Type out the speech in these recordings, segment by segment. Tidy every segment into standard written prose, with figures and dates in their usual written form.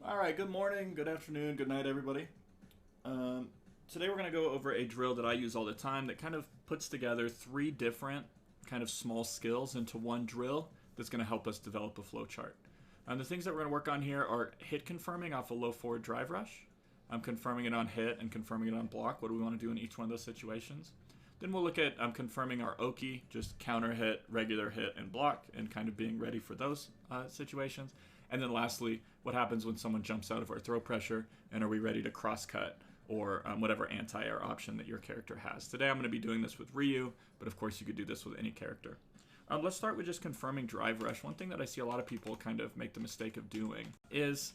All right, good morning, good afternoon, good night, everybody. Today we're going to go over a drill that I use all the time that kind of puts together three different kind of small skills into one drill that's going to help us develop a flow chart. The things that we're going to work on here are hit confirming off a low forward drive rush. I'm confirming it on hit and confirming it on block. What do we want to do in each one of those situations? Then we'll look at confirming our Oki, just counter hit, regular hit, and block, and kind of being ready for those situations. And then lastly, what happens when someone jumps out of our throw pressure, and are we ready to cross cut or whatever anti-air option that your character has. Today I'm going to be doing this with Ryu, but of course you could do this with any character. Let's start with just confirming drive rush. One thing that I see a lot of people kind of make the mistake of doing is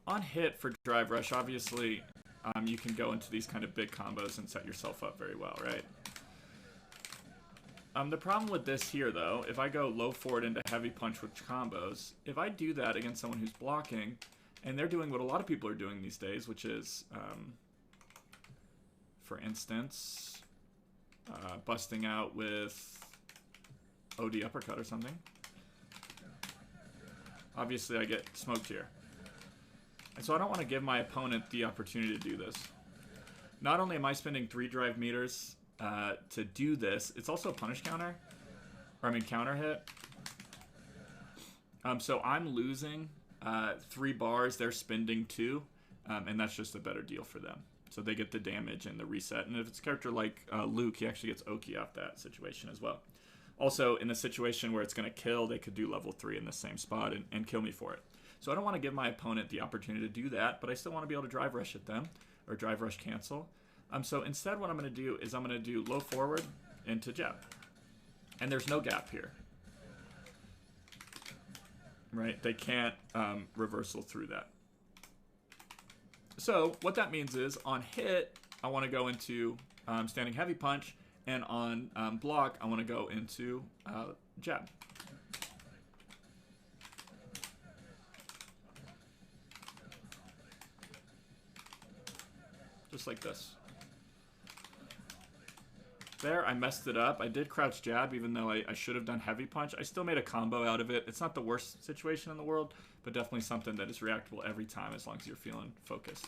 on hit for drive rush, obviously you can go into these kind of big combos and set yourself up very well, right? The problem with this here, though, if I go low forward into heavy punch with combos, if I do that against someone who's blocking, and they're doing what a lot of people are doing these days, which is, for instance, busting out with OD uppercut or something. Obviously, I get smoked here. And so I don't want to give my opponent the opportunity to do this. Not only am I spending 3 drive meters to do this, it's also a punish counter, or I mean counter hit. So I'm losing 3 bars, they're spending 2, and that's just a better deal for them. So they get the damage and the reset, and if it's a character like Luke, he actually gets Oki off that situation as well. Also, in a situation where it's going to kill, they could do level 3 in the same spot and kill me for it. So I don't want to give my opponent the opportunity to do that, but I still want to be able to drive rush at them, or drive rush cancel. So instead what I'm going to do is I'm going to do low forward into jab. And there's no gap here. Right? They can't reversal through that. So what that means is on hit, I want to go into standing heavy punch, and on block, I want to go into jab. Just like this. There, I messed it up. I did crouch jab, even though I should have done heavy punch. I still made a combo out of it. It's not the worst situation in the world, but definitely something that is reactable every time as long as you're feeling focused.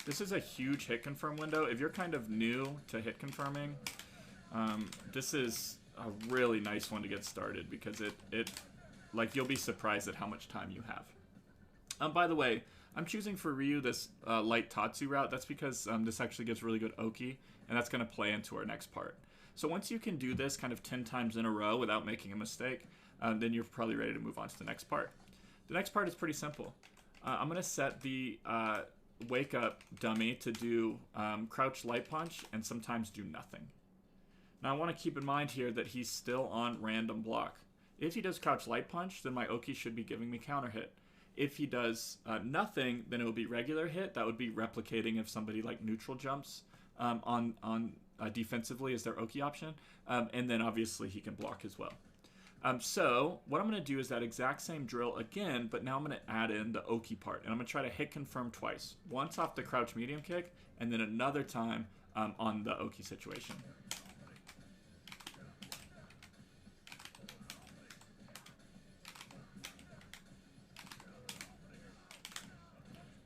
This is a huge hit confirm window. If you're kind of new to hit confirming, this is a really nice one to get started because like you'll be surprised at how much time you have. By the way, I'm choosing for Ryu this light Tatsu route. That's because this actually gives really good Oki, and that's going to play into our next part. So once you can do this kind of 10 times in a row without making a mistake, then you're probably ready to move on to the next part. The next part is pretty simple. I'm going to set the wake up dummy to do crouch light punch and sometimes do nothing. Now I want to keep in mind here that he's still on random block. If he does crouch light punch, then my Oki should be giving me counter hit. If he does nothing, then it will be regular hit. That would be replicating if somebody like neutral jumps on defensively as their Oki option. And then obviously he can block as well. So what I'm going to do is that exact same drill again, but now I'm going to add in the Oki part. And I'm going to try to hit confirm twice. Once off the crouch medium kick, and then another time on the Oki situation.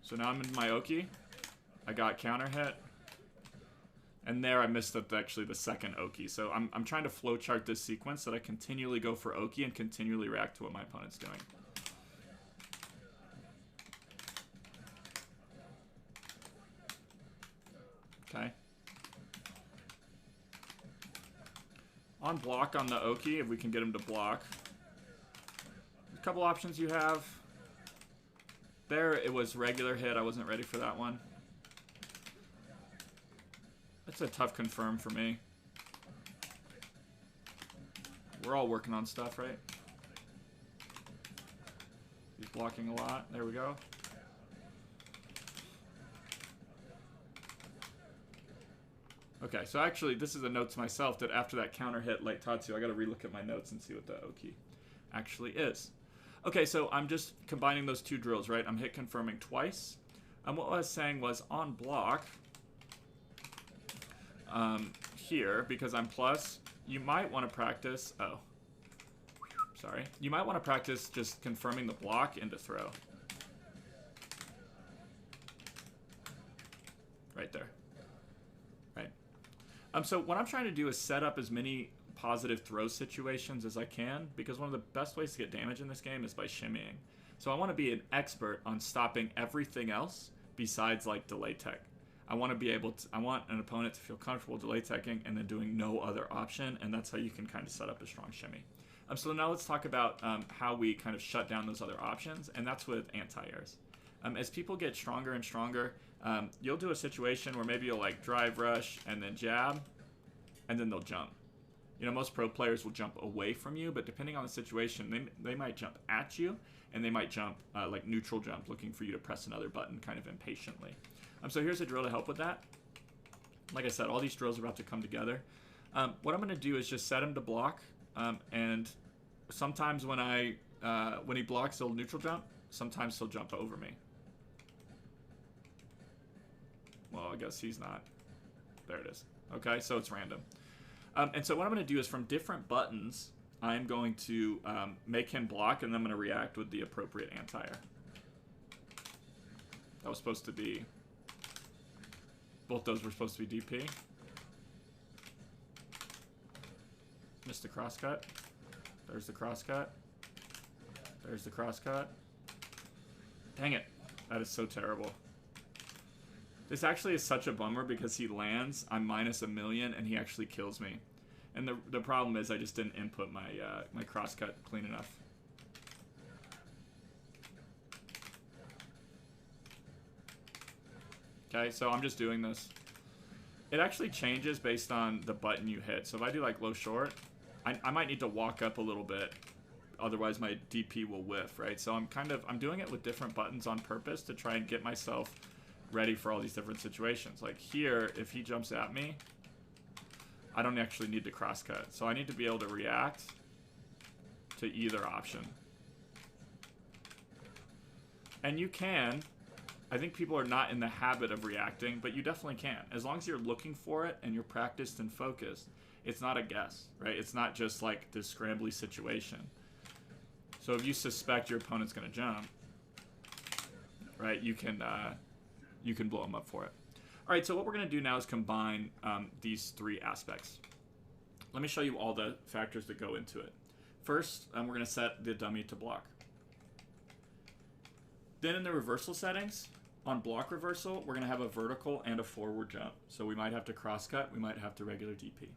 So now I'm in my Oki. I got counter hit. And there I missed up actually the second Oki. So I'm trying to flowchart this sequence so that I continually go for Oki and continually react to what my opponent's doing. Okay. On block on the Oki, if we can get him to block. A couple options you have. There, it was regular hit. I wasn't ready for that one. That's a tough confirm for me. We're all working on stuff, right? He's blocking a lot. There we go. Okay, so actually, this is a note to myself that after that counter hit light Tatsu, I got to relook at my notes and see what the Oki actually is. Okay, so I'm just combining those 2 drills, right? I'm hit confirming twice. What I was saying was on block, here, because I'm plus, you might want to practice, oh, sorry. You might want to practice just confirming the block into throw. Right there. Right. So what I'm trying to do is set up as many positive throw situations as I can, because one of the best ways to get damage in this game is by shimmying. So I want to be an expert on stopping everything else besides like delay tech. I want to be able to, I want an opponent to feel comfortable delay teching and then doing no other option, and that's how you can kind of set up a strong shimmy. So now let's talk about how we kind of shut down those other options, and that's with anti-airs. As people get stronger and stronger, you'll do a situation where maybe you'll like drive rush and then jab, and then they'll jump. You know, most pro players will jump away from you, but depending on the situation, they might jump at you, and they might jump like neutral jump, looking for you to press another button kind of impatiently. So here's a drill to help with that. Like I said, all these drills are about to come together. What I'm going to do is just set him to block, and sometimes when he blocks, he'll neutral jump. Sometimes he'll jump over me. Well, I guess he's not. There it is. Okay, so it's random. And so what I'm going to do is from different buttons, I'm going to make him block, and then I'm going to react with the appropriate anti-air. That was supposed to be... Both those were supposed to be DP. Missed the crosscut. There's the crosscut. There's the crosscut. Dang it. That is so terrible. This actually is such a bummer because he lands, I'm minus a million, and he actually kills me. And the problem is I just didn't input my my crosscut clean enough. Okay, so I'm just doing this. It actually changes based on the button you hit. So if I do like low short, I might need to walk up a little bit, otherwise my DP will whiff, right? So I'm doing it with different buttons on purpose to try and get myself ready for all these different situations. Like here, if he jumps at me, I don't actually need to crosscut. So I need to be able to react to either option. And you can. I think people are not in the habit of reacting, but you definitely can. As long as you're looking for it and you're practiced and focused, it's not a guess, right? It's not just like this scrambly situation. So if you suspect your opponent's going to jump, right, you can blow them up for it. All right, so what we're going to do now is combine these three aspects. Let me show you all the factors that go into it. First, we're going to set the dummy to block. Then in the reversal settings, on block reversal, we're going to have a vertical and a forward jump. So we might have to crosscut, we might have to regular DP.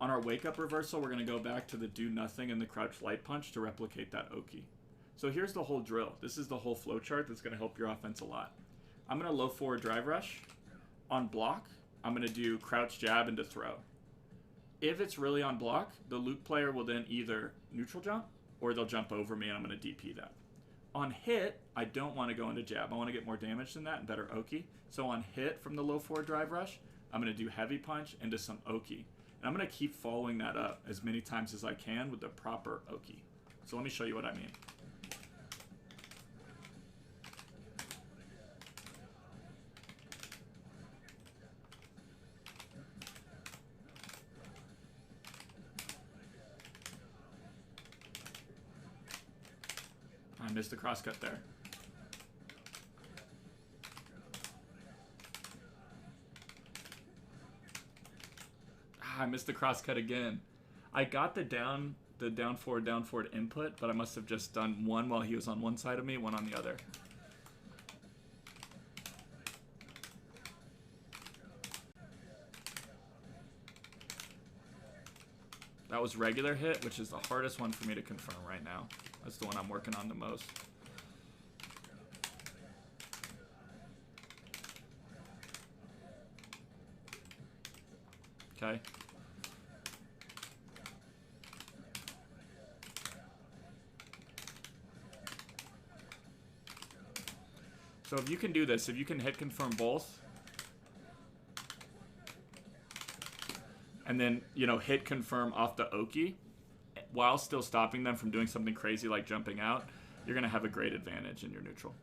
On our wake up reversal, we're going to go back to the do nothing and the crouch light punch to replicate that Oki. So here's the whole drill. This is the whole flow chart that's going to help your offense a lot. I'm going to low forward drive rush. On block, I'm going to do crouch jab into throw. If it's really on block, the Luke player will then either neutral jump or they'll jump over me and I'm going to DP that. On hit, I don't want to go into jab. I want to get more damage than that and better Oki. So on hit from the low forward drive rush, I'm going to do heavy punch into some Oki. And I'm going to keep following that up as many times as I can with the proper Oki. So let me show you what I mean. I missed the crosscut there. I missed the crosscut again. I got the down forward input, but I must have just done one while he was on one side of me, one on the other. That was regular hit, which is the hardest one for me to confirm right now. That's the one I'm working on the most. Okay. So if you can do this, if you can hit confirm both, and then, you know, hit confirm off the Oki, while still stopping them from doing something crazy like jumping out, you're going to have a great advantage in your neutral.